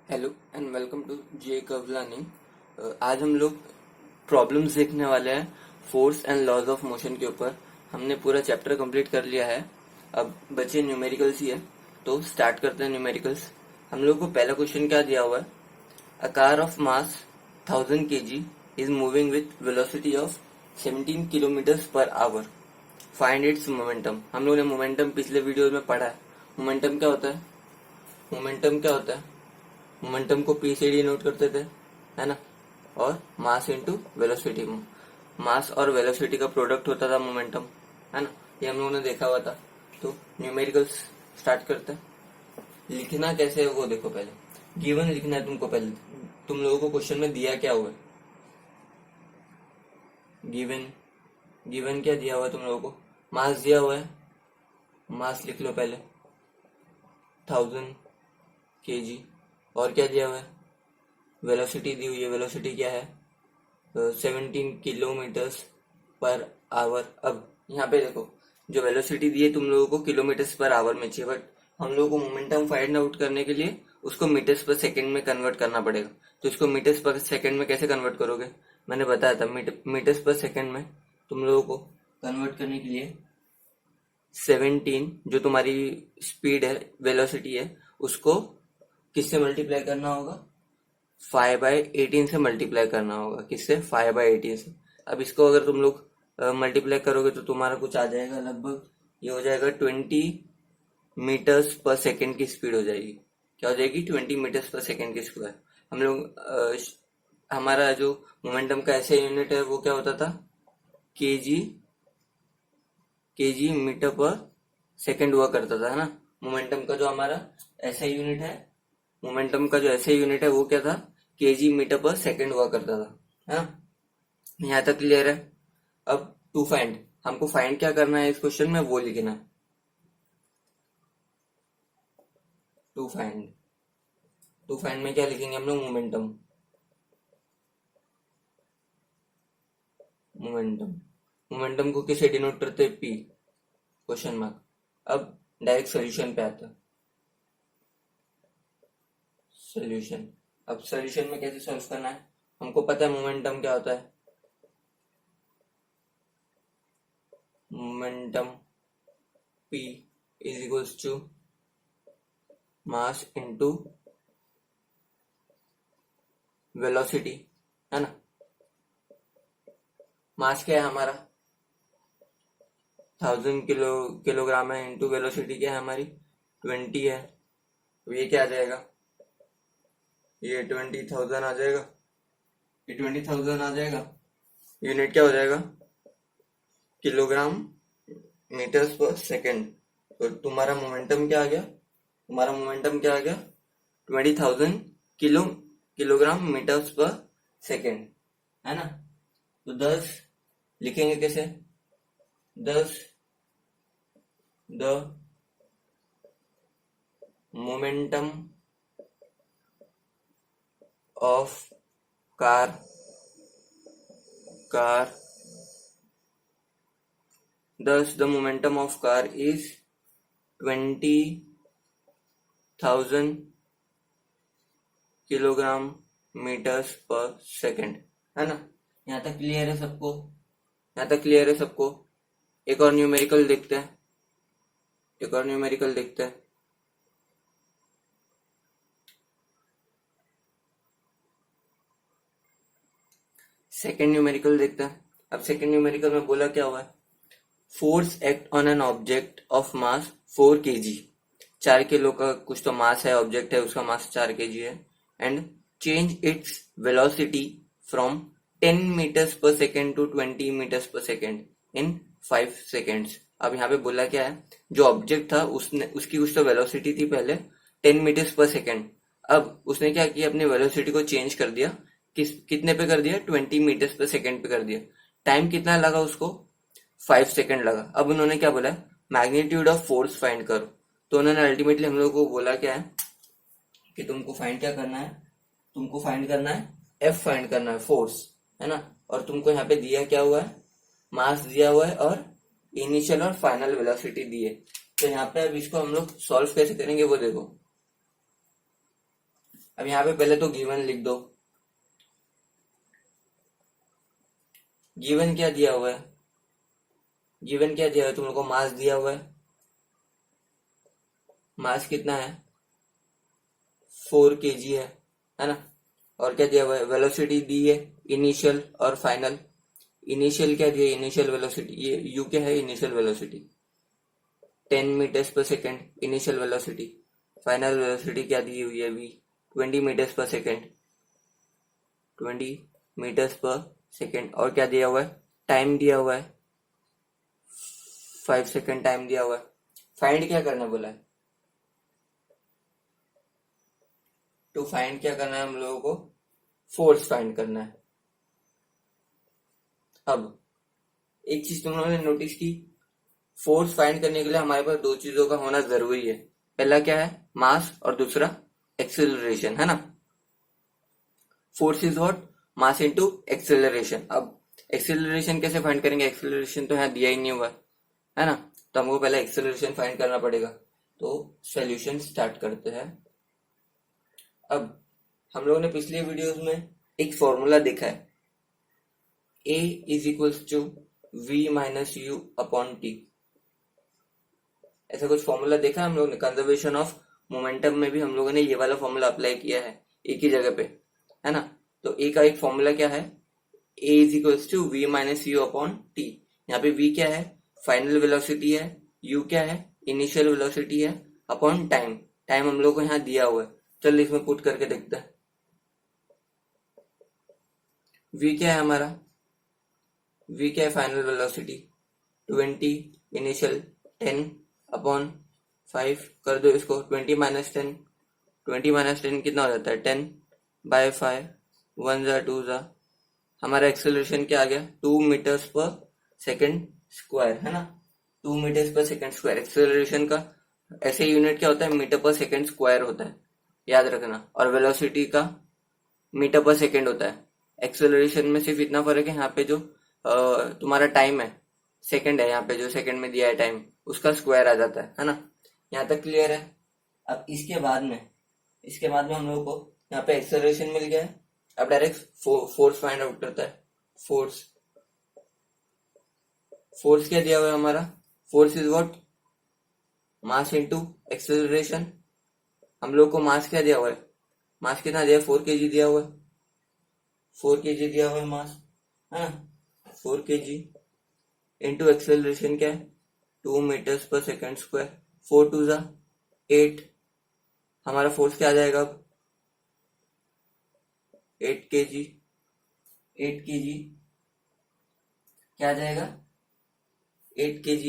Hello and welcome to J Curve Learning. आज हम लोग प्रॉब्लम्स देखने वाले हैं force and laws of motion के ऊपर। हमने पूरा चैप्टर कंप्लीट कर लिया है, अब बचे न्यूमेरिकल्स ही है, तो स्टार्ट करते हैं न्यूमेरिकल्स। हम लोग को पहला क्वेश्चन क्या दिया हुआ है? A car of mass 1000 kg is moving with velocity of 17 kilometre per hour, find its momentum. हम लोग ने मोमेंटम पिछले वीडियो में पढ़ा है। मोमेंटम क्या होता है? मोमेंटम क्या होता है? मोमेंटम को पी से डिनोट करते थे, है ना, और मास इनटू वेलोसिटी। मास और वेलोसिटी का प्रोडक्ट होता था मोमेंटम, है ना, ये हम लोगों ने देखा हुआ था। तो न्यूमेरिकल्स स्टार्ट करते हैं। लिखना कैसे है वो देखो। पहले गिवन लिखना है तुमको। पहले तुम लोगों को क्वेश्चन में दिया क्या हुआ है? गिवन गिवन क्या दिया हुआ है तुम लोगों को? मास दिया हुआ है, मास लिख लो पहले 1000 kg। और क्या दिया हुआ है? वेलोसिटी दी हुई है। वेलोसिटी क्या है? 17 किलोमीटर्स पर आवर। अब यहाँ पे देखो, जो वेलोसिटी दी है तुम लोगों को किलोमीटर्स पर आवर में चाहिए, बट हम लोगों को मोमेंटम फाइंड आउट करने के लिए उसको मीटर्स पर सेकंड में कन्वर्ट करना पड़ेगा। तो इसको मीटर्स पर सेकंड में कैसे कन्वर्ट करोगे? मैंने बताया था, मीटर्स पर सेकंड में तुम लोगों को कन्वर्ट करने के लिए 17 जो तुम्हारी स्पीड है, वेलोसिटी है, उसको किससे मल्टीप्लाई करना होगा? 5/18 से मल्टीप्लाई करना होगा। किससे? 5/18 से। अब इसको अगर तुम लोग मल्टीप्लाई करोगे तो तुम्हारा कुछ आ जाएगा, लगभग ये हो जाएगा 20 मीटर्स पर सेकेंड की स्पीड हो जाएगी। क्या हो जाएगी? 20 मीटर्स पर सेकेंड की स्क्वायर। हम लोग हमारा जो मोमेंटम का ऐसे यूनिट है वो क्या होता था? केजी मीटर पर सेकेंड हुआ करता था, है ना। मोमेंटम का जो हमारा ऐसा यूनिट है, मोमेंटम का जो ऐसे यूनिट है वो क्या था? केजी मीटर पर सेकेंड हुआ करता था, है ना। यहाँ तक क्लियर है? अब टू फाइंड, हमको फाइंड क्या करना है इस क्वेश्चन में, वो लिखना है। टू फाइंड में क्या लिखेंगे हम लोग? मोमेंटम मोमेंटम को किसे डिनोट करते हैं? P, question mark. अब डायरेक्ट सोल्यूशन पे आता है। सोल्यूशन, अब सोल्यूशन में कैसे सॉल्व करना है? हमको पता है मोमेंटम क्या होता है। Momentum P is equals to mass into velocity, है ना। मास क्या है हमारा? 1000 किलोग्राम है, इनटू वेलोसिटी क्या है हमारी? 20 है। तो ये क्या आ जाएगा? ये 20,000 आ जाएगा। ये 20,000 आ जाएगा। यूनिट क्या हो जाएगा? Kilogram metres per second. तो तुम्हारा मोमेंटम क्या आ गया? 20,000 किलोग्राम मीटर्स पर सेकेंड, है ना। तो 10 लिखेंगे कैसे? 10 the momentum of car 10 the momentum of car is 20,000 kilogram metres per second, है ना। यहाँ तक क्लियर है सबको? एक और न्यूमेरिकल देखते हैं। सेकेंड न्यूमेरिकल देखते हैं। अब सेकेंड न्यूमेरिकल में बोला क्या हुआ है? Force act on an object of mass 4 kg। 4 kilo का कुछ तो मास है, ऑब्जेक्ट है, उसका मास 4 kg है। And change its velocity from 10 metres per second to 20 metres per second in 5 seconds. अब यहाँ पे बोला क्या है? जो ऑब्जेक्ट था उसकी कुछ तो वेलोसिटी थी पहले 10 मीटर्स पर सेकेंड। अब उसने क्या किया? अपनी वेलोसिटी को चेंज कर दिया। कितने पे कर दिया? 20 मीटर्स पर सेकेंड पे कर दिया। टाइम कितना लगा उसको? 5 सेकेंड लगा। अब उन्होंने क्या बोला? मैग्नीट्यूड ऑफ फोर्स फाइंड करो। तो उन्होंने अल्टीमेटली हम लोग को बोला क्या है कि तुमको फाइंड क्या करना है? एफ फाइंड करना है, फोर्स, है ना। और तुमको यहाँ पे दिया क्या हुआ है? मास दिया हुआ है और इनिशियल और फाइनल वेलोसिटी दी है। तो यहाँ पे अब इसको हम लोग सॉल्व कैसे करेंगे वो देखो। अब यहाँ पे पहले तो गिवन लिख दो। गिवन क्या दिया हुआ है? गिवन क्या दिया हुआ है? तुम लोग को मास दिया हुआ है। मास कितना है? 4 kg है ना। और क्या दिया हुआ है? वेलोसिटी दी है, इनिशियल और फाइनल। इनिशियल क्या दिया? इनिशियल वेलोसिटी, ये यू क्या है? Initial velocity 10 metres per second initial velocity. Final velocity क्या दी हुई है अभी? 20 metres per second, 20 metres per second. और क्या दिया हुआ है? टाइम दिया हुआ है, 5 सेकेंड टाइम दिया हुआ है। फाइंड क्या करना बोला है? टू फाइंड क्या करना है हम लोगों को? फोर्स फाइंड करना है। अब एक चीज तुम लोगों ने नोटिस की, फोर्स फाइंड करने के लिए हमारे पास दो चीजों का होना जरूरी है। पहला क्या है? मास, और दूसरा एक्सेलरेशन, है ना। Force is what? Mass into acceleration. अब एक्सेलरेशन कैसे फाइंड करेंगे? एक्सेलरेशन तो यहाँ दिया ही नहीं हुआ है ना, तो हमको पहले एक्सेलरेशन फाइंड करना पड़ेगा। तो सॉल्यूशन स्टार्ट करते हैं। अब हम लोगों ने पिछले वीडियोस में एक फॉर्मूला देखा है, A is equals to V minus u upon t. ऐसा कुछ फॉर्मूला देखा हम लोगों ने। कंजर्वेशन ऑफ मोमेंटम में भी हम लोगों ने ये वाला फॉर्मूला अप्लाई किया है एक ही जगह पे, है ना। तो ए का एक फॉर्मूला क्या है? A is equals to V minus u upon t. यहाँ पे V क्या है? फाइनल वेलोसिटी है, U क्या है? इनिशियल वेलोसिटी है, अपॉन टाइम। टाइम हम लोग को यहाँ दिया हुआ है। चल इसमें पुट करके देखते हैं। V क्या है हमारा? V क्या है? Final velocity 20, initial 10 upon 5। कर दो इसको, 20 माइनस 10, 20 माइनस 10 कितना हो जाता है? 10 बाय 5, 1 जा 2 जा। हमारा एक्सेलरेशन क्या आ गया? 2 मीटर्स पर सेकेंड स्क्वायर, है ना। 2 metres per second square. Acceleration का ऐसे यूनिट क्या होता है? मीटर पर सेकेंड स्क्वायर होता है, याद रखना। और वेलोसिटी का मीटर पर सेकेंड होता है। एक्सेलरेशन में सिर्फ इतना फर्क है, यहाँ पे जो तुम्हारा टाइम है सेकेंड है, यहाँ पे जो सेकेंड में दिया है टाइम, उसका स्क्वायर आ जाता है ना। यहाँ तक क्लियर है? अब इसके बाद में हम लोग को यहाँ पे एक्सेलरेशन मिल गया है। अब डायरेक्ट फोर्स फाइंड आउट करता है। फोर्स क्या दिया हुआ है हमारा? Force is what? Mass into acceleration. हम लोग को मास क्या दिया हुआ है? मास कितना दिया है? 4 kg दिया हुआ है। 4 kg दिया हुआ है मास, है ना। 4 kg इंटू एक्सेलरेशन क्या है? 2 मीटर्स पर सेकेंड स्क्वायर। 4 2 जा 8। हमारा फोर्स क्या आ जाएगा अब? 8 kg। 8 kg क्या आ जाएगा? 8 kg,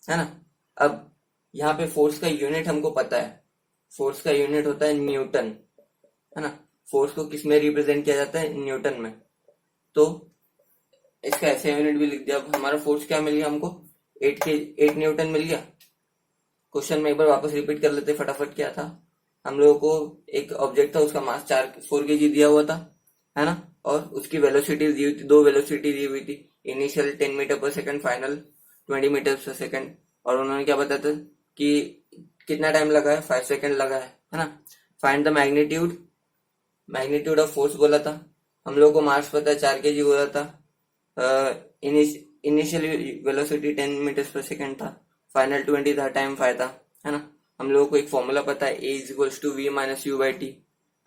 है ना। अब यहाँ पे फोर्स का यूनिट हमको पता है। फोर्स का यूनिट होता है न्यूटन, है ना। फोर्स को किस में रिप्रेजेंट किया जाता है? न्यूटन में। तो इसका ऐसे यूनिट भी लिख दिया। अब हमारा फोर्स क्या मिल गया हमको? 8 न्यूटन मिल गया। क्वेश्चन में एक बार वापस रिपीट कर लेते फटाफट। क्या था? हम लोगों को एक ऑब्जेक्ट था, उसका मास 4 kg दिया हुआ था, है ना। और उसकी वेलोसिटी दी हुई थी, 2 वेलोसिटी दी हुई थी। इनिशियल 10 मीटर पर सेकंड, फाइनल 20 मीटर पर सेकंड। और उन्होंने क्या बताया था कि कितना टाइम लगा है? 5 सेकंड लगा है ना। Find the magnitude of force बोला था। हम लोग को मास पता है 4 kg बोला था। इनिशियल वेलोसिटी 10 मीटर पर सेकंड था, फाइनल 20 था, टाइम 5 था, है ना। हम लोगों को एक फॉर्मूला पता है, A is equals to V minus u by t,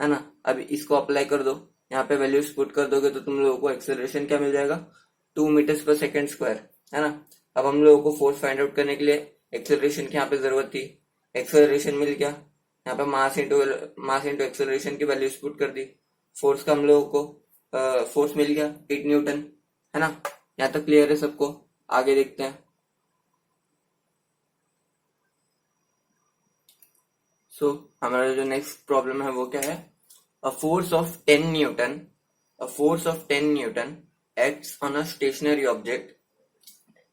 है ना। अब इसको अप्लाई कर दो, यहाँ पे वैल्यूज पुट कर दोगे तो तुम लोगों को एक्सेलरेशन क्या मिल जाएगा? 2 मीटर्स पर सेकेंड स्क्वायर, है ना। अब हम लोगों को फोर्स फाइंड आउट करने के लिए एक्सेलरेशन की यहाँ पे जरूरत थी। एक्सेलरेशन मिल गया, यहाँ पे मास इंटू एक्सेलरेशन की वैल्यूज पुट कर दी। फोर्स का हम लोगों को फोर्स मिल गया 8 न्यूटन, है ना। यहाँ तक क्लियर है सबको? आगे देखते हैं। हमारा जो नेक्स्ट प्रॉब्लम है वो क्या है? A force of 10 newton acts on a stationary object.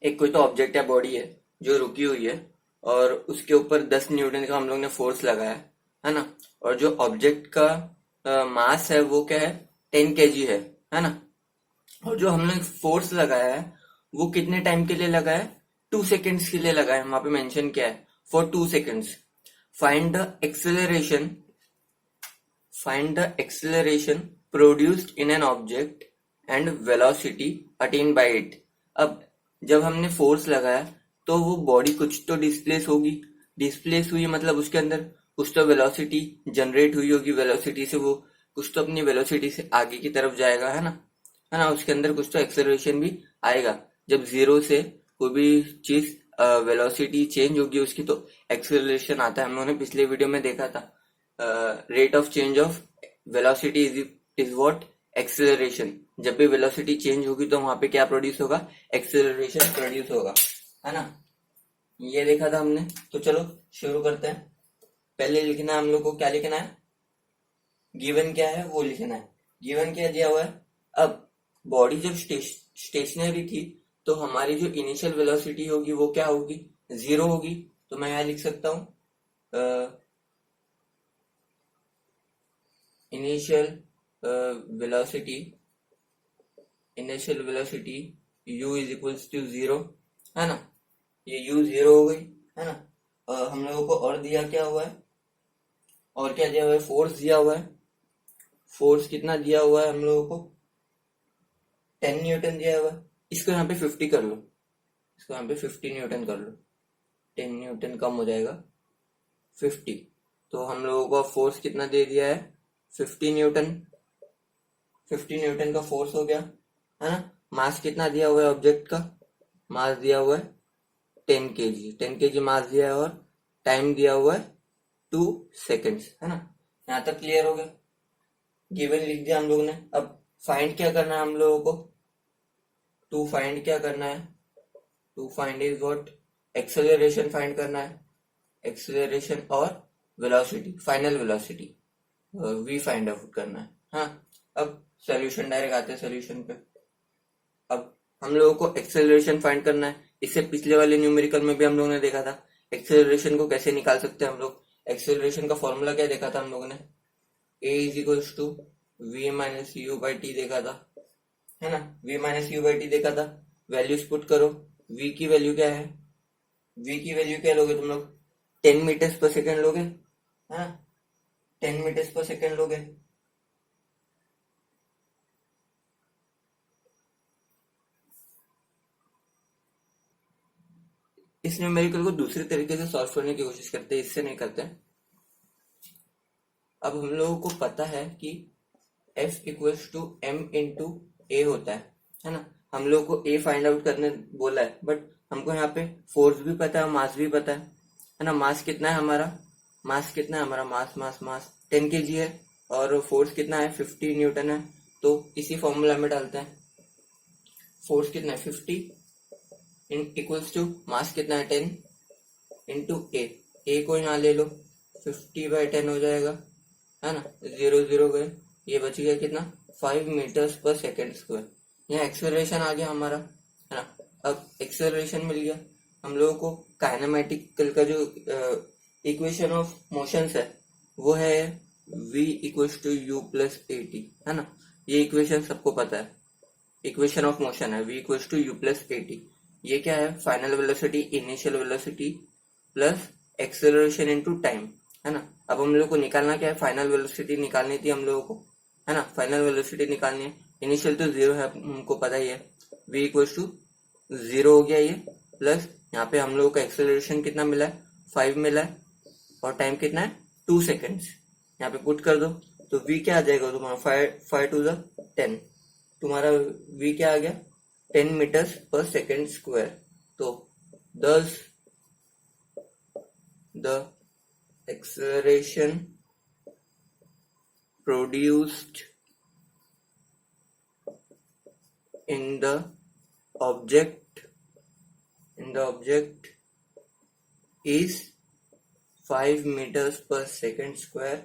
एक कोई तो ऑब्जेक्ट या बॉडी है जो रुकी हुई है, और उसके ऊपर 10 न्यूटन का हम लोग ने फोर्स लगाया है ना। और जो ऑब्जेक्ट का मास है वो क्या है? 10 kg है ना। और जो हमने फोर्स लगाया है वो कितने टाइम के लिए लगाया है? 2 सेकेंड्स के लिए लगाया है। वहां पे मेंशन किया है for 2 seconds. Find the acceleration find the acceleration produced in an object and velocity attain bye it. अब जब हमने फोर्स लगाया तो वो बॉडी कुछ तो डिस्प्लेस होगी, डिस्प्लेस हुई मतलब उसके अंदर कुछ तो वेलोसिटी जनरेट हुई होगी, वेलोसिटी से वो कुछ तो अपनी वेलोसिटी से आगे की तरफ जाएगा, है ना, उसके अंदर कुछ तो एक्सेलरेशन भी आएगा। जब जीरो से कोई भी चीज वेलोसिटी चेंज होगी उसकी तो एक्सेलरेशन आता है। हम लोगों ने पिछले वीडियो में देखा था rate of change of velocity is what acceleration. जब भी वेलोसिटी चेंज होगी तो वहां पे क्या प्रोड्यूस होगा, एक्सेलरेशन प्रोड्यूस होगा, है ना। ये देखा था हमने। तो चलो शुरू करते हैं। पहले लिखना है हम लोग को, क्या लिखना है, गिवन क्या है वो लिखना है। गिवन क्या दिया हुआ है, अब बॉडी जब स्टेशनरी थी तो हमारी जो इनिशियल वेलोसिटी होगी वो क्या होगी, जीरो होगी। तो मैं यहां लिख सकता हूं initial velocity u is equals to zero, है ना। ये u जीरो हो गई, है ना। हम लोगों को और दिया क्या हुआ है, और क्या दिया हुआ है, फोर्स दिया हुआ है। फोर्स कितना दिया हुआ है हम लोगों को, 10 न्यूटन दिया हुआ है। इसको यहाँ पे 50 कर लो, इसको यहाँ पे 50 न्यूटन कर लो, 10 न्यूटन कम हो जाएगा 50। तो हम लोगों को फोर्स कितना दे दिया है, 50 न्यूटन। 50 न्यूटन का फोर्स हो गया, है ना। मास कितना दिया हुआ है ऑब्जेक्ट का, मास दिया हुआ है 10 केजी, 10 केजी मास दिया है, और टाइम दिया हुआ है 2 सेकेंड्स, है ना। यहाँ तक क्लियर हो गया। गिवन लिख दिया हम लोग ने। अब फाइंड क्या करना है हम लोगों को, टू फाइंड क्या करना है, to find is what acceleration find करना है, एक्सेलरेशन और velocity, final velocity v find out करना है। हाँ, अब सॉल्यूशन डायरेक्ट आते हैं सॉल्यूशन पे। अब हम लोगों को एक्सेलरेशन फाइंड करना है। इससे पिछले वाले न्यूमेरिकल में भी हम लोगों ने देखा था एक्सेलरेशन को कैसे निकाल सकते हैं हम लोग। एक्सेलरेशन का फॉर्मूला क्या देखा था हम लोगों ने, a is equals to v minus u by t देखा था, है ना। v minus u by t देखा था। वैल्यूज पुट करो, v की वैल्यू क्या है, v की वैल्यू क्या लोगे तुम लोग, 10 मीटर्स पर सेकेंड लोगे, है ना, 10 मीटर्स पर सेकेंड लोगे। इस न्यूमेरिकल को दूसरे तरीके से सॉल्व करने की कोशिश करते हैं, इससे नहीं करते। अब हम लोगों को पता है कि F equals to M into A होता है ना। हम लोग को A फाइंड आउट करने बोला है, बट हमको यहाँ पे फोर्स भी पता है, मास भी पता है ना। मास कितना है हमारा, मास कितना है हमारा, मास 10 kg है, और फोर्स कितना है 50 न्यूटन है। तो इसी फॉर्मूला में डालते हैं, फोर्स कितना है 50 इन इक्वल्स टू मास कितना है 10 इंटू ए को यहाँ ले लो, 50/10 हो जाएगा, है ना। 0 0 गए, ये बच गया कितना 5 मीटर्स पर सेकेंड स्क्वायर। यहाँ एक्सेलरेशन आ गया हमारा, है ना। अब एक्सेलरेशन मिल गया हम लोगों को। काइनेमेटिकल का जो इक्वेशन ऑफ मोशंस है वो है v equals to u plus a t, है ना। ये इक्वेशन सबको पता है, इक्वेशन ऑफ मोशन है v equals to u plus a t. ये क्या है, final velocity, initial velocity plus acceleration into time, है ना। अब हम लोग को निकालना क्या है, फाइनल वेलोसिटी निकालनी थी हम लोगों को, है ना। फाइनल वेलोसिटी निकालनी है, इनिशियल तो 0 है हमको पता ही है, v इक्वल्स टू 0 हो गया ये, प्लस यहाँ पे हम लोगों का एक्सेलरेशन कितना मिला है 5 मिला है, और टाइम कितना है 2 सेकेंड्स। यहाँ पे पुट कर दो तो v क्या आ जाएगा तुम्हारा, 5 टू द 10, तुम्हारा v क्या आ गया 10 मीटर्स पर सेकेंड स्क्वायर। तो thus the acceleration produced in the object is 5 meters per second square,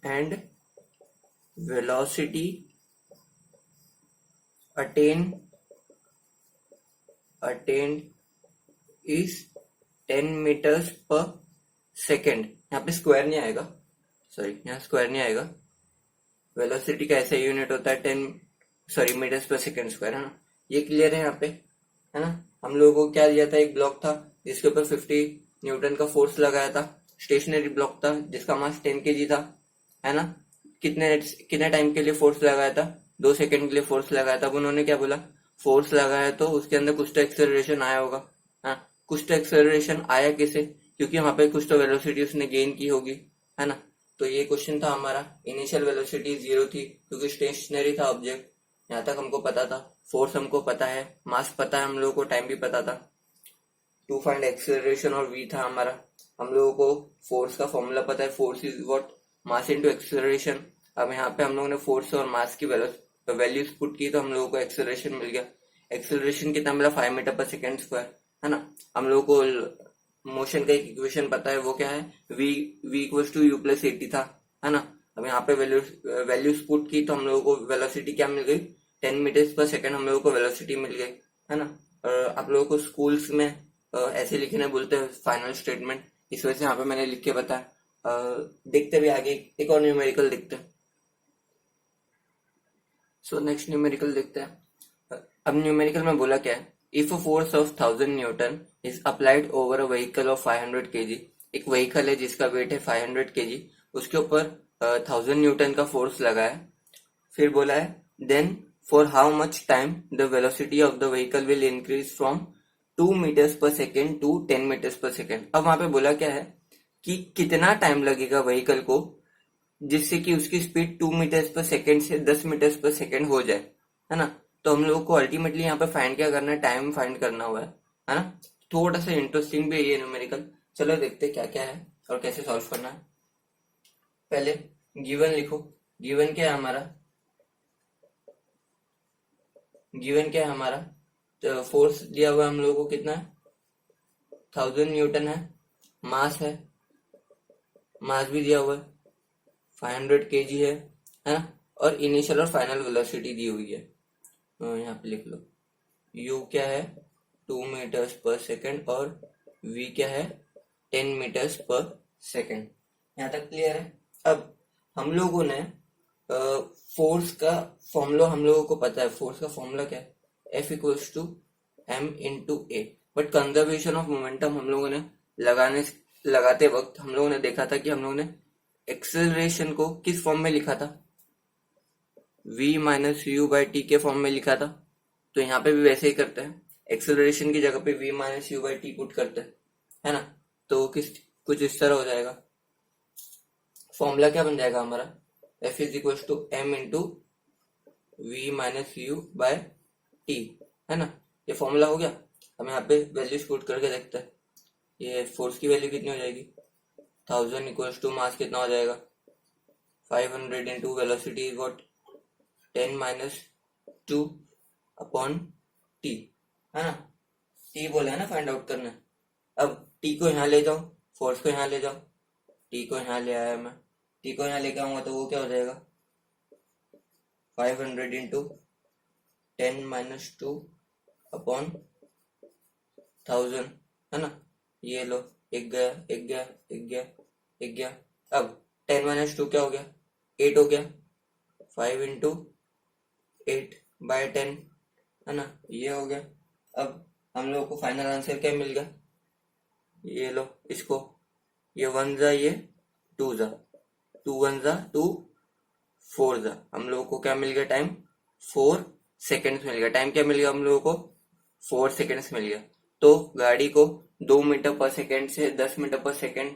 and velocity attained is 10 meters per second। यहाँ पे स्क्वायर नहीं आएगा, सॉरी यहाँ स्क्वायर नहीं आएगा। वेलोसिटी का ऐसा यूनिट होता है 10 मीटर्स पर सेकेंड स्क्वायर, है ना। ये क्लियर है यहाँ पे, है ना। हम लोगों को क्या दिया था, एक ब्लॉक था जिसके ऊपर 50 न्यूटन का फोर्स लगाया था, स्टेशनरी ब्लॉक था जिसका मास 10 kg था, है ना। कितने टाइम के लिए फोर्स लगाया था, 2 सेकंड के लिए फोर्स लगाया था। अब उन्होंने क्या बोला, फोर्स लगाया तो उसके अंदर कुछ तो एक्सेलरेशन आया होगा। हाँ, कुछ तो एक्सेलरेशन आया कैसे, क्योंकि वहां पे कुछ तो वेलोसिटी उसने गेन की होगी, है ना। तो ये क्वेश्चन था हमारा। इनिशियल वेलोसिटी 0 थी क्योंकि स्टेशनरी था ऑब्जेक्ट, यहाँ तक हमको पता था। फोर्स हमको पता है, मास पता है हम लोगों को, टाइम भी पता था। टू फाइंड एक्सेलरेशन और वी था हमारा। हम लोगों को फोर्स का फॉर्मूला पता है, force is what, mass into acceleration. अब यहाँ पे हम लोगों ने फोर्स और मास की वैल्यूज पुट की तो हम लोगों को एक्सेलरेशन मिल गया। एक्सेलरेशन कितना मिला, 5 मीटर पर सेकेंड स्क्वायर, है ना। हम लोगों को मोशन का एक इक्वेशन पता है, वो क्या है, v equals to u plus 80 था, है ना। अब यहाँ पे वैल्यूज पुट की तो हम लोगों को वेलोसिटी क्या मिल गई, 10 मीटर्स पर सेकेंड हम लोगों को वेलोसिटी मिल गई, है ना। और आप लोगों को स्कूल्स में ऐसे लिखने बोलते हैं फाइनल स्टेटमेंट, इस वजह से यहाँ पे मैंने लिख के बताया। देखते भी आगे एक और न्यूमेरिकल देखते हैं। सो नेक्स्ट न्यूमेरिकल देखते हैं। अब न्यूमेरिकल में बोला क्या है, if a force of 1000 Newton is applied over a vehicle of 500 KG. एक व्हीकल है जिसका वेट है 500 केजी, उसके ऊपर 1000 न्यूटन का फोर्स लगा है। फिर बोला है then for how much time the velocity of the vehicle will increase from 2 metres per second to 10 metres per second. अब वहां पे बोला क्या है कि कितना टाइम लगेगा व्हीकल को जिससे कि उसकी स्पीड 2 मीटर्स पर सेकेंड से 10 मीटर्स पर सेकेंड हो जाए, है ना। तो हम लोगों को अल्टीमेटली यहाँ पे फाइंड क्या करना है, टाइम फाइंड करना हुआ है ना। थोड़ा सा इंटरेस्टिंग भी है ये न्यूमेरिकल। चलो देखते क्या क्या है और कैसे सॉल्व करना है। पहले गिवन लिखो। गिवन क्या है हमारा, गिवन क्या है हमारा, तो फोर्स दिया हुआ हम लोगों को कितना है, 1000 न्यूटन है। मास है, मास भी दिया हुआ है, 500 केजी है ना। और इनिशियल और फाइनल वेलोसिटी दी हुई है, तो यहाँ पे लिख लो। u क्या है, 2 मीटर्स पर सेकेंड, और v क्या है, 10 मीटर्स पर सेकेंड। यहाँ तक क्लियर है। अब हम लोगों ने फोर्स का फॉर्मूला हम लोगों को पता है। फोर्स का फॉर्मूला क्या है, F equals to m into a. But conservation of momentum हम लोगों ने लगाते वक्त हम लोगों ने देखा था कि हम लोगों ने एक्सेलरेशन को किस फॉर्म में लिखा था, v minus u by T के फॉर्म में लिखा था। तो यहाँ पे भी वैसे ही करते हैं, एक्सेलरेशन की जगह पे v minus u by T put करते हैं, है ना। तो कुछ इस तरह हो जाएगा। फॉर्मूला क्या बन जाएगा हमारा, F इज equal to m into v minus u by t, है ना। ये फॉर्मूला हो गया। हम यहाँ पे वैल्यूज पुट करके देखते हैं। ये फोर्स की वैल्यू कितनी हो जाएगी, 1000 इक्वल्स टू मास कितना हो जाएगा, 500 into velocity is what, 10 minus 2 upon T, है ना। टी बोला है ना फाइंड आउट करना है। अब टी को यहाँ ले जाओ, फोर्स को यहाँ ले जाओ। टी को यहाँ ले आया मैं, टी को यहाँ लेके आऊंगा तो वो क्या हो जाएगा, 500 इंटू 10 माइनस 2 अपॉन 1000, है ना। ये लो, एक गया एक गया एक गया एक गया। अब 10 माइनस 2 क्या हो गया, 8 हो गया। 5 इंटू 8 बाय 10, है ना, ये हो गया। अब हम लोगों को फाइनल आंसर क्या मिल गया, ये लो इसको, ये 1 जा, ये 2 जा, 2 1 जा 2 4 जा। हम लोगों को क्या मिल गया, टाइम 4 सेकेंड्स मिल गया। टाइम क्या मिल गया हम लोगों को, 4 सेकेंड्स मिल गया। तो गाड़ी को 2 मीटर पर सेकेंड से 10 मीटर पर सेकेंड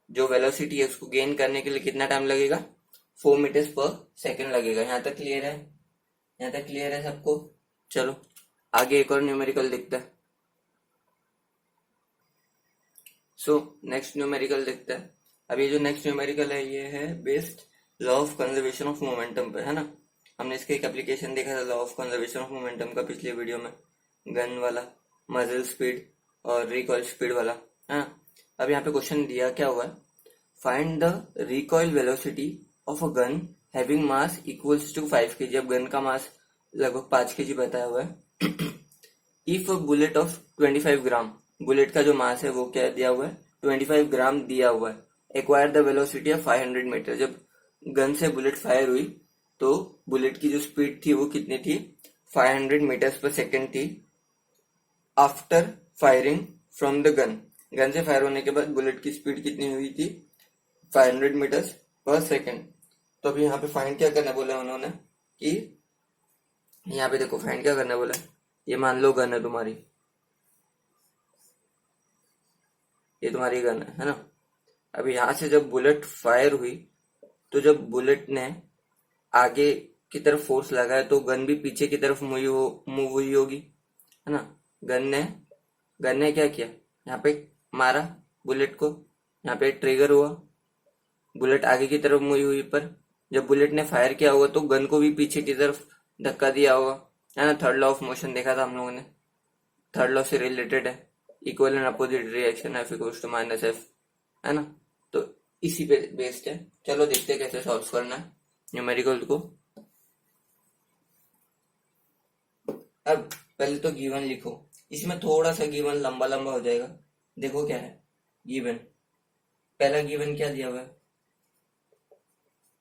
जो वेलोसिटी है उसको गेन करने के लिए कितना टाइम लगेगा, 4 मीटर्स पर सेकेंड लगेगा। यहाँ तक क्लियर है, यहाँ तक क्लियर है सबको। चलो आगे एक और न्यूमेरिकल देखते हैं। सो नेक्स्ट न्यूमेरिकल देखते हैं। अब ये जो नेक्स्ट न्यूमेरिकल है ये है based law of conservation of momentum पे, है ना। हमने इसका एक एप्लीकेशन देखा था law of conservation of momentum का पिछले वीडियो में, गन वाला, मजल स्पीड और रिकॉइल स्पीड वाला, है ना। अब यहाँ पे क्वेश्चन दिया क्या हुआ है, find the recoil velocity of a gun having mass equals to 5 kg। अब गन का मास लगभग 5 kg बताया हुआ है। If bullet of 25 gram, bullet का जो मास है वो क्या दिया हुआ है, 25 ग्राम दिया हुआ है। Acquire the velocity of 500 metre. जब गन से बुलेट फायर हुई तो बुलेट की जो स्पीड थी वो कितनी थी, 500 मीटर्स पर सेकेंड थी। After firing from the gun, gun से फायर होने के बाद बुलेट की स्पीड कितनी हुई थी, 500 मीटर्स पर सेकेंड। तो अभी यहाँ पे फाइंड क्या करना बोला उन्होंने कि यहाँ पे देखो फाइंड क्या करना बोला, ये मान लो गन है तुम्हारी, ये तुम्हारी गन है ना। अब यहाँ से जब बुलेट फायर हुई तो जब बुलेट ने आगे की तरफ फोर्स लगाया तो गन भी पीछे की तरफ मूव हुई होगी, है ना। गन ने क्या किया, यहाँ पे मारा बुलेट को, यहाँ पे ट्रिगर हुआ, बुलेट आगे की तरफ मूव हुई, पर जब बुलेट ने फायर किया होगा तो गन को भी पीछे की तरफ धक्का दिया होगा, है ना। थर्ड लॉ ऑफ मोशन देखा था हम लोगों ने, थर्ड लॉ से रिलेटेड है, equal and opposite reaction F equals to minus F, है ना। तो इसी पे बेस्ड है। चलो देखते हैं कैसे सॉल्व करना है न्यूमेरिकल को। अब पहले तो गिवन लिखो, इसमें थोड़ा सा गिवन लंबा लंबा हो जाएगा। देखो क्या है गिवन, पहला गिवन क्या दिया हुआ है,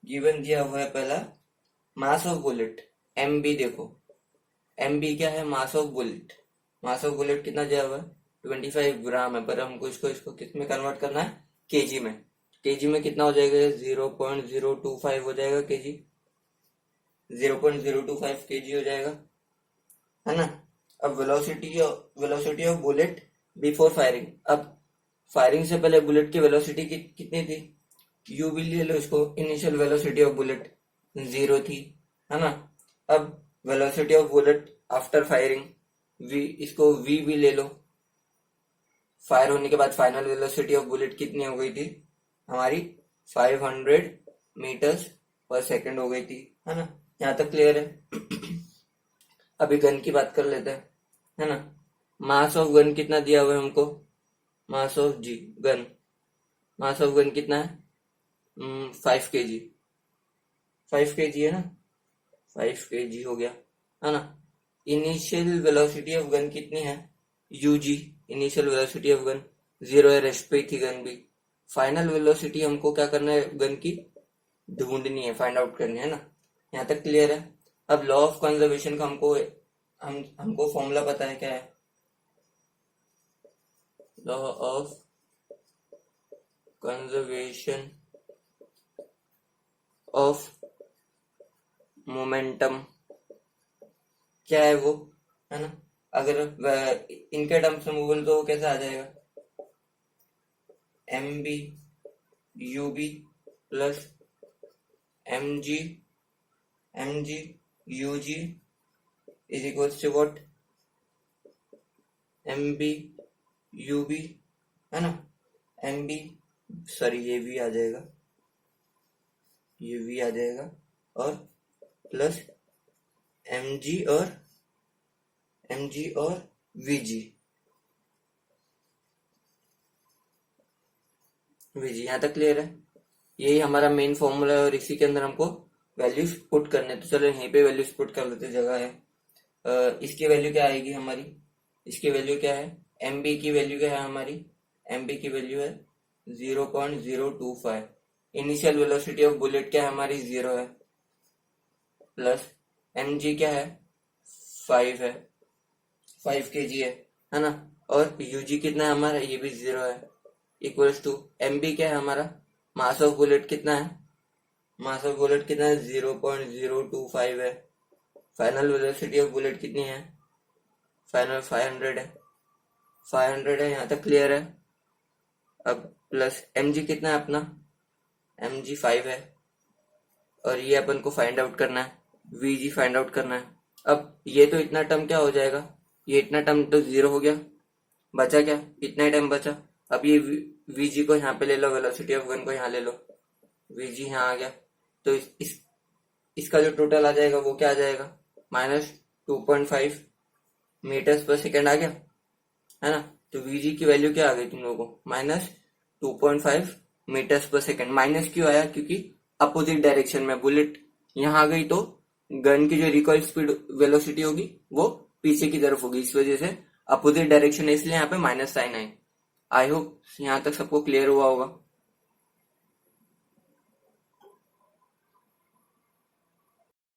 गिवन दिया हुआ है पहला mass of bullet m b. देखो एम बी क्या है, mass of bullet. Mass of bullet कितना दिया हुआ है 25 ग्राम है, पर हमको इसको किस में कन्वर्ट करना है, केजी में। केजी में कितना हो जाएगा, 0.025 हो जाएगा केजी, 0.025 केजी हो जाएगा, है ना। अब velocity of bullet before firing, अब फायरिंग से पहले बुलेट की वेलोसिटी कितनी थी, यू भी ले लो इसको, इनिशियल वेलोसिटी ऑफ बुलेट 0 थी, है ना। अब velocity of bullet after firing v, इसको v भी ले लो। फायर होने के बाद फाइनल वेलोसिटी ऑफ बुलेट कितनी हो गई थी हमारी, 500 मीटर्स पर सेकंड हो गई थी, है ना। यहाँ तक क्लियर है। अभी गन की बात कर लेते हैं, है ना। मास ऑफ गन कितना दिया हुआ है हमको, mass of g gun, mass of gun कितना है 5 kg, 5 kg है ना, 5 kg हो गया, है ना। इनिशियल वेलोसिटी ऑफ गन कितनी है, u g, initial velocity of gun 0 है, रेस्ट पे थी गन भी। फाइनल वेलोसिटी हमको क्या करना है, गन की ढूंढनी है, फाइंड आउट करनी है ना। यहाँ तक क्लियर है। अब लॉ ऑफ कंजर्वेशन का हमको फॉर्मूला पता है, क्या है, law of conservation of momentum, क्या है वो, है ना। अगर इनके टर्म्स में बोल तो कैसे आ जाएगा, m b u b plus m g u g is equal to what, m b u b, है ना। एम बी सॉरी ये भी आ जाएगा, ये भी आ जाएगा, और प्लस एम जी और वीजी, यहाँ तक क्लियर है। यही हमारा मेन फॉर्मूला है और इसी के अंदर हमको वैल्यूज पुट करने, तो चलो यहीं पे वैल्यूज पुट कर लेते, जगह है। इसकी वैल्यू क्या आएगी हमारी, इसकी वैल्यू क्या है, एम बी की वैल्यू क्या है हमारी, एम बी की वैल्यू है 0.025, इनिशियल वेलोसिटी ऑफ बुलेट क्या है हमारी 0 है, प्लस एम जी क्या है 5 है, 5 kg है ना। और यूजी कितना है हमारा, ये भी 0 है, इक्वल्स टू एम बी क्या है हमारा, मास ऑफ बुलेट कितना है, मास ऑफ बुलेट कितना है 0.025 है, फाइनल वेलोसिटी ऑफ बुलेट कितनी है, फाइनल 500 है, 500 है, यहाँ तक क्लियर है। अब प्लस एम जी कितना है अपना, एम जी 5 है, और ये अपन को फाइंड आउट करना है, वी जी फाइंड आउट करना है। अब ये तो इतना टर्म क्या हो जाएगा, ये इतना टर्म तो 0 हो गया, बचा क्या, इतना ही टर्म बचा। अब ये वीजी को यहाँ पे ले लो, वेलोसिटी ऑफ गन को यहाँ ले लो, वीजी यहाँ आ गया, तो इसका जो टोटल आ जाएगा वो क्या आ जाएगा, -2.5 मीटर्स पर सेकेंड आ गया, है ना। तो वीजी की वैल्यू क्या आ गई तुम लोगों को, -2.5 मीटर्स पर सेकेंड। माइनस क्यों आया, क्योंकि अपोजिट डायरेक्शन में बुलेट यहाँ आ गई तो गन की जो रिकॉइल स्पीड वेलोसिटी होगी वो पीछे की तरफ होगी, इस वजह से अपोजिट डायरेक्शन है, इसलिए यहाँ पे माइनस साइन है। आई होप यहाँ तक सबको क्लियर हुआ होगा।